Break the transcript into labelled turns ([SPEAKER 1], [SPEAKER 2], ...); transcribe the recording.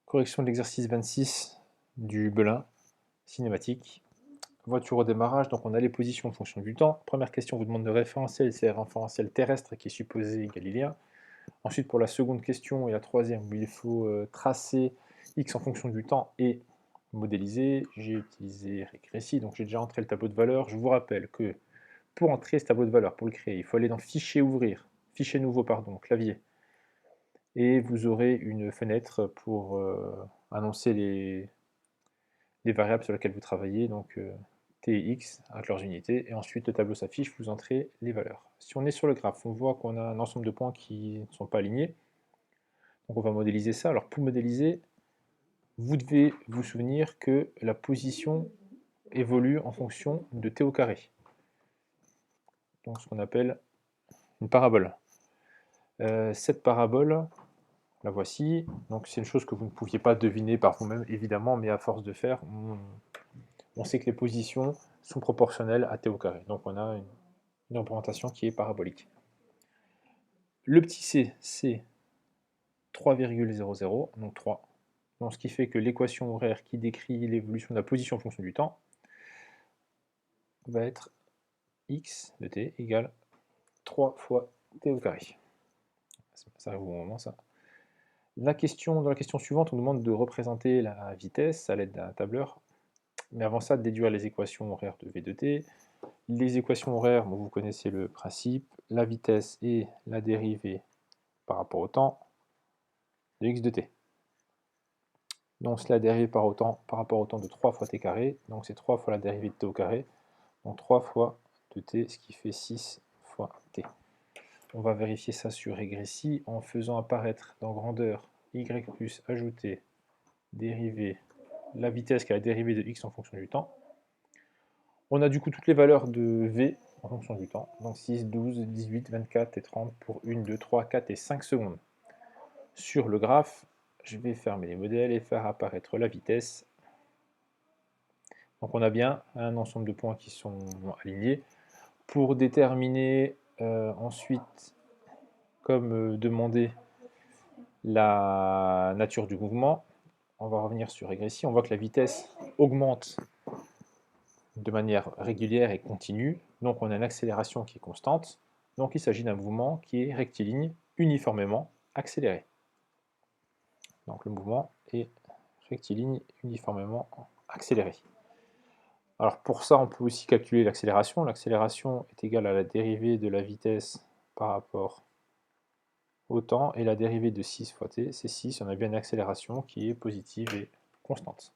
[SPEAKER 1] Correction de l'exercice 26 du Belin, cinématique. Voiture au démarrage, donc on a les positions en fonction du temps. Première question vous demande de référentiel, c'est un référentiel terrestre qui est supposé galiléen. Ensuite, pour la seconde question et la troisième, il faut tracer x en fonction du temps et modéliser. J'ai utilisé Régressy, donc j'ai déjà entré le tableau de valeur. Je vous rappelle que pour entrer ce tableau de valeur, pour le créer, il faut aller dans Fichier ouvrir, Fichier nouveau, pardon, clavier. Et vous aurez une fenêtre pour annoncer les variables sur lesquelles vous travaillez, donc t et x avec leurs unités, et ensuite le tableau s'affiche, vous entrez les valeurs. Si on est sur le graphe, on voit qu'on a un ensemble de points qui ne sont pas alignés, donc on va modéliser ça. Alors pour modéliser, vous devez vous souvenir que la position évolue en fonction de t au carré, donc ce qu'on appelle une parabole. Cette parabole, la voici, donc c'est une chose que vous ne pouviez pas deviner par vous-même évidemment, mais à force de faire, on sait que les positions sont proportionnelles à t au carré, donc on a une représentation qui est parabolique. Le petit c, c'est 3,00, donc 3. Donc ce qui fait que l'équation horaire qui décrit l'évolution de la position en fonction du temps va être x de t égale 3 fois t au carré. Ça arrive au bon moment, ça. Dans la question suivante, on nous demande de représenter la vitesse à l'aide d'un tableur. Mais avant ça, de déduire les équations horaires de v de t. Les équations horaires, bon, vous connaissez le principe. La vitesse et la dérivée par rapport au temps de x de t. Donc c'est la dérivée par rapport au temps de 3 fois t carré. Donc c'est 3 fois la dérivée de t au carré. Donc 3 fois de t, ce qui fait 6 fois t. On va vérifier ça sur Régressy en faisant apparaître dans grandeur y plus ajouter dérivée, la vitesse qui est la dérivée de x en fonction du temps. On a du coup toutes les valeurs de v en fonction du temps. Donc 6, 12, 18, 24 et 30 pour 1, 2, 3, 4 et 5 secondes. Sur le graphe, je vais fermer les modèles et faire apparaître la vitesse. Donc on a bien un ensemble de points qui sont alignés. Pour déterminer ensuite, comme demandé, la nature du mouvement, on va revenir sur Régressy. On voit que la vitesse augmente de manière régulière et continue. Donc on a une accélération qui est constante. Donc il s'agit d'un mouvement qui est rectiligne, uniformément accéléré. Donc le mouvement est rectiligne, uniformément accéléré. Alors pour ça, on peut aussi calculer l'accélération. L'accélération est égale à la dérivée de la vitesse par rapport au temps, et la dérivée de 6 fois t, c'est 6, on a bien une accélération qui est positive et constante.